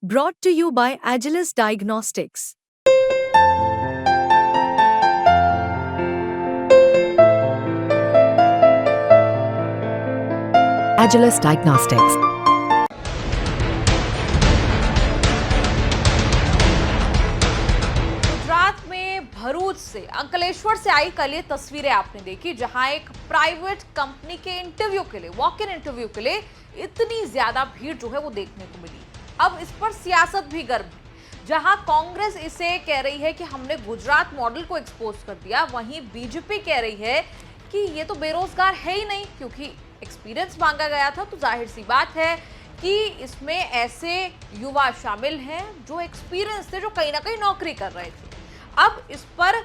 Brought to you by Agilus Diagnostics. Agilus Diagnostics. Gujarat में भरूच से अंकलेश्वर से आई कल ये तस्वीरें आपने देखी, जहां एक प्राइवेट कंपनी के इंटरव्यू के लिए, वॉक इन इंटरव्यू के लिए इतनी ज्यादा भीड़ जो है वो देखने को मिली। अब इस पर सियासत भी गर्म है। जहां कांग्रेस इसे कह रही है कि हमने गुजरात मॉडल को एक्सपोज कर दिया, वहीं बीजेपी कह रही है कि ये तो बेरोजगार है ही नहीं, क्योंकि एक्सपीरियंस मांगा गया था। तो जाहिर सी बात है कि इसमें ऐसे युवा शामिल हैं जो एक्सपीरियंस थे, जो कहीं ना कहीं नौकरी कर रहे थे। अब इस पर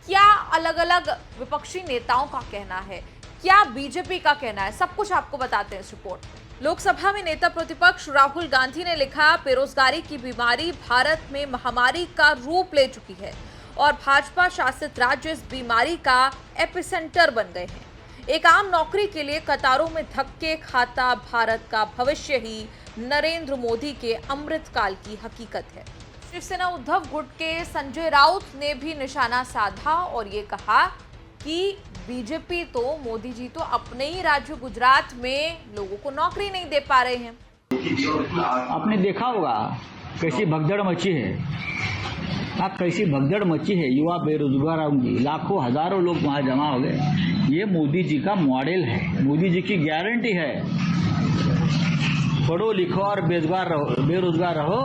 क्या अलग अलग विपक्षी नेताओं का कहना है, क्या बीजेपी का कहना है, सब कुछ आपको बताते हैं इस रिपोर्ट में। लोकसभा में नेता प्रतिपक्ष राहुल गांधी ने लिखा, बेरोजगारी की बीमारी भारत में महामारी का रूप ले चुकी है और भाजपा शासित राज्य इस बीमारी का एपिसेंटर बन गए हैं। एक आम नौकरी के लिए कतारों में धक्के खाता भारत का भविष्य ही नरेंद्र मोदी के अमृतकाल की हकीकत है। शिवसेना उद्धव गुट के संजय राउत ने भी निशाना साधा और ये कहा कि बीजेपी तो, मोदी जी तो अपने ही राज्य गुजरात में लोगों को नौकरी नहीं दे पा रहे हैं। आपने देखा होगा कैसी भगदड़ मची है, कैसी भगदड़ मची है। युवा बेरोजगार होंगी, लाखों हजारों लोग वहां जमा हो गए। ये मोदी जी का मॉडल है, मोदी जी की गारंटी है। पढ़ो लिखो और बेरोजगार रहो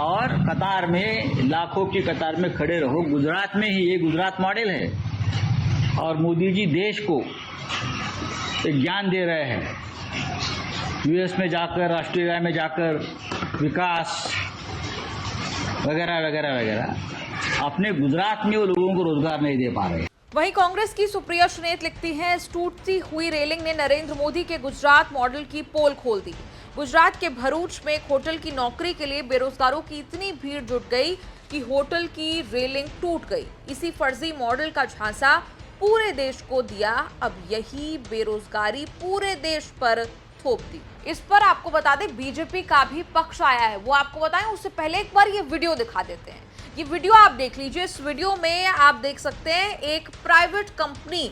और कतार में, लाखों की कतार में खड़े रहो। गुजरात में ही ये गुजरात मॉडल है और मोदी जी देश को एक ज्ञान दे रहे हैं। यूएस में जाकर, ऑस्ट्रेलिया में जाकर विकास वगैरह वगैरह वगैरह, अपने गुजरात में वो लोगों को रोजगार नहीं दे पा रहे। वहीं कांग्रेस की सुप्रिया सुनेत लिखती हैं, इस टूटती हुई रेलिंग ने नरेंद्र मोदी के गुजरात मॉडल की पोल खोल दी। गुजरात के भरूच में एक होटल की नौकरी के लिए बेरोजगारों की इतनी भीड़ जुट गई कि होटल की रेलिंग टूट गई। इसी फर्जी मॉडल का झांसा पूरे देश को दिया, अब यही बेरोजगारी पूरे देश पर थोप दी। इस पर आपको बता दें बीजेपी का भी पक्ष आया है, वो आपको बताएं उससे पहले एक बार ये वीडियो दिखा देते हैं। ये वीडियो आप देख लीजिए। इस वीडियो में आप देख सकते हैं एक प्राइवेट कंपनी,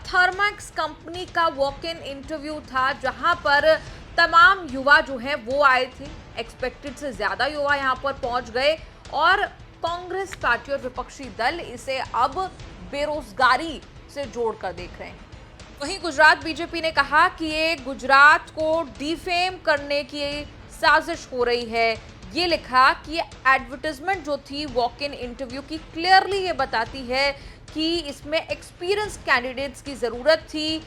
थर्मैक्स कंपनी का वॉक इन इंटरव्यू था, जहां पर तमाम युवा जो हैं वो आए थे। एक्सपेक्टेड से ज्यादा युवा यहाँ पर पहुंच गए और कांग्रेस पार्टी और विपक्षी दल इसे अब बेरोजगारी से जोड़कर देख रहे हैं। वहीं गुजरात बीजेपी ने कहा कि ये गुजरात को डिफेम करने की साजिश हो रही है। ये लिखा कि एडवर्टाइजमेंट जो थी वॉक इन इंटरव्यू की, क्लियरली ये बताती है कि इसमें एक्सपीरियंस कैंडिडेट्स की ज़रूरत थी,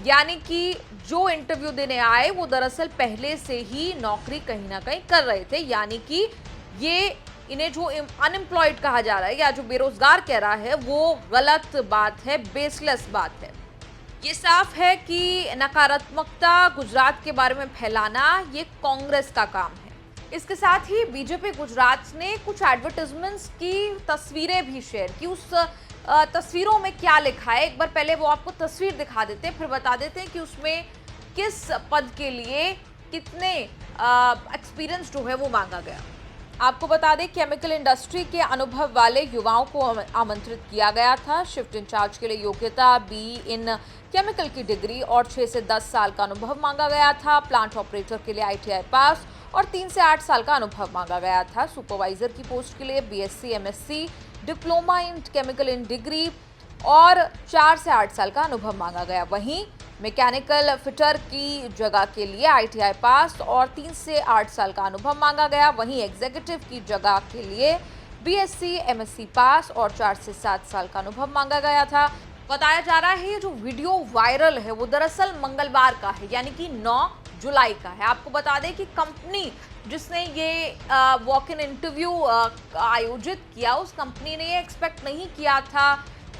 यानी कि जो इंटरव्यू देने आए वो दरअसल पहले से ही नौकरी कहीं ना कहीं कर रहे थे, यानी कि ये इन्हें जो अनएम्प्लॉयड कहा जा रहा है या जो बेरोजगार कह रहा है वो गलत बात है, बेसलेस बात है। ये साफ है कि नकारात्मकता गुजरात के बारे में फैलाना ये कांग्रेस का काम है। इसके साथ ही बीजेपी गुजरात ने कुछ एडवर्टाइजमेंट्स की तस्वीरें भी शेयर की। उस तस्वीरों में क्या लिखा है, एक बार पहले वो आपको तस्वीर दिखा देते हैं, फिर बता देते हैं कि उसमें किस पद के लिए कितने एक्सपीरियंस जो है वो मांगा गया। आपको बता दें, केमिकल इंडस्ट्री के अनुभव वाले युवाओं को आमंत्रित किया गया था। शिफ्ट इंचार्ज के लिए योग्यता बी इन केमिकल की डिग्री और 6 से 10 साल का अनुभव मांगा गया था। प्लांट ऑपरेटर के लिए ITI पास और 3 से 8 साल का अनुभव मांगा गया था। सुपरवाइजर की पोस्ट के लिए BSc MSc diploma in chemical in degree और 4 से 8 साल का अनुभव मांगा गया। वहीं मैकेनिकल फिटर की जगह के लिए ITI पास और 3 से 8 साल का अनुभव मांगा गया। वहीं एग्जीक्यूटिव की जगह के लिए BSc MSc पास और 4 से 7 साल का अनुभव मांगा गया था। बताया जा रहा है ये जो वीडियो वायरल है वो दरअसल मंगलवार का है, यानी कि 9 जुलाई का है। आपको बता दें कि कंपनी जिसने ये वॉक इन इंटरव्यू आयोजित किया, उस कंपनी ने ये एक्सपेक्ट नहीं किया था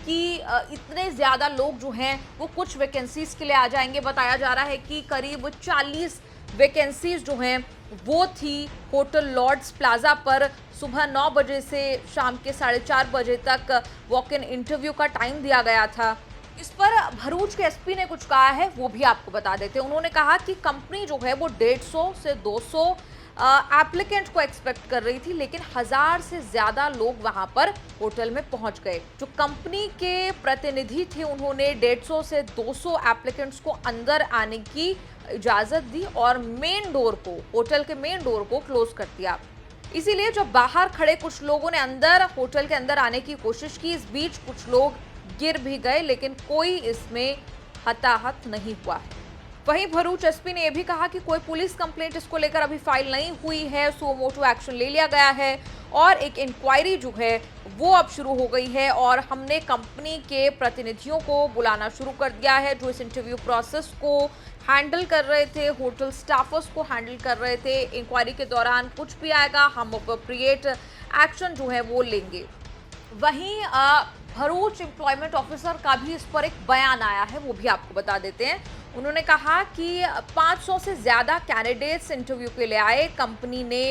कि इतने ज़्यादा लोग जो हैं वो कुछ वैकेंसीज के लिए आ जाएंगे। बताया जा रहा है कि करीब 40 वैकेंसीज जो हैं वो थी होटल लॉर्ड्स प्लाजा पर। सुबह 9 बजे से शाम के 4:30 बजे तक वॉक इन इंटरव्यू का टाइम दिया गया था। इस पर भरूच के एसपी ने कुछ कहा है, वो भी आपको बता देते हैं। उन्होंने कहा कि कंपनी जो है वो 150 से 200 एप्लीकेंट को एक्सपेक्ट कर रही थी, लेकिन 1000 से ज्यादा लोग वहां पर होटल में पहुंच गए। जो कंपनी के प्रतिनिधि थे उन्होंने 150 से 200 एप्लीकेंट्स को अंदर आने की इजाजत दी और मेन डोर को, होटल के मेन डोर को क्लोज कर दिया। इसीलिए जब बाहर खड़े कुछ लोगों ने अंदर होटल के अंदर आने की कोशिश की, इस बीच कुछ लोग गिर भी गए, लेकिन कोई इसमें हताहत नहीं हुआ है। वहीं भरूच एसपी ने यह भी कहा कि कोई पुलिस कंप्लेंट इसको लेकर अभी फाइल नहीं हुई है, सो मोटो एक्शन ले लिया गया है और एक इंक्वायरी जो है वो अब शुरू हो गई है और हमने कंपनी के प्रतिनिधियों को बुलाना शुरू कर दिया है जो इस इंटरव्यू प्रोसेस को हैंडल कर रहे थे, होटल स्टाफर्स को हैंडल कर रहे थे। इंक्वायरी के दौरान कुछ भी आएगा हम अप्रोप्रिएट एक्शन जो है वो लेंगे। वहीं भरूच एम्प्लॉयमेंट ऑफिसर का भी इस पर एक बयान आया है, वो भी आपको बता देते हैं। उन्होंने कहा कि 500 से ज़्यादा कैंडिडेट्स इंटरव्यू के लिए आए। कंपनी ने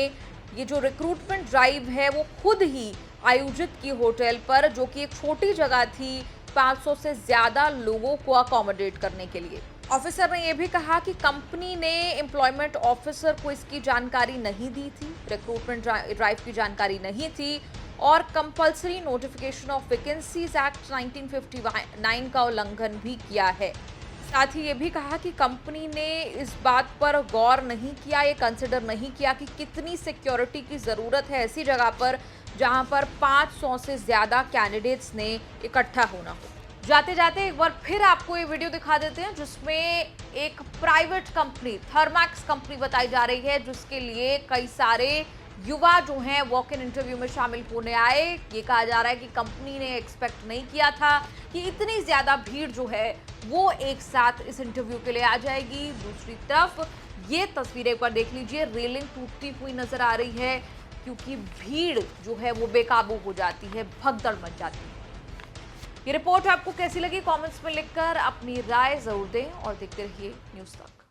ये जो रिक्रूटमेंट ड्राइव है वो खुद ही आयोजित की होटल पर, जो कि एक छोटी जगह थी 500 से ज़्यादा लोगों को अकोमोडेट करने के लिए। ऑफिसर ने यह भी कहा कि कंपनी ने एम्प्लॉयमेंट ऑफिसर को इसकी जानकारी नहीं दी थी, रिक्रूटमेंट ड्राइव की जानकारी नहीं थी और compulsory notification of vacancies act 1959 का उल्लंघन भी किया है। साथ ही ये भी कहा कि कंपनी ने इस बात पर गौर नहीं किया, ये कंसिडर नहीं किया कि कितनी सिक्योरिटी की ज़रूरत है ऐसी जगह पर जहां पर 500 से ज़्यादा कैंडिडेट्स ने इकट्ठा होना हो। जाते जाते एक बार फिर आपको ये वीडियो दिखा देते हैं जिसमें एक प्राइवेट कंपनी थर्मैक्स कंपनी बताई जा रही है, जिसके लिए कई सारे युवा जो हैं वॉक इन इंटरव्यू में शामिल होने आए। ये कहा जा रहा है कि कंपनी ने एक्सपेक्ट नहीं किया था कि इतनी ज़्यादा भीड़ जो है वो एक साथ इस इंटरव्यू के लिए आ जाएगी। दूसरी तरफ ये तस्वीरें एक बार देख लीजिए, रेलिंग टूटती हुई नजर आ रही है क्योंकि भीड़ जो है वो बेकाबू हो जाती है, भगदड़ मच जाती है। ये रिपोर्ट आपको कैसी लगी कमेंट्स में लिखकर अपनी राय जरूर दें और देखते रहिए न्यूज़ तक।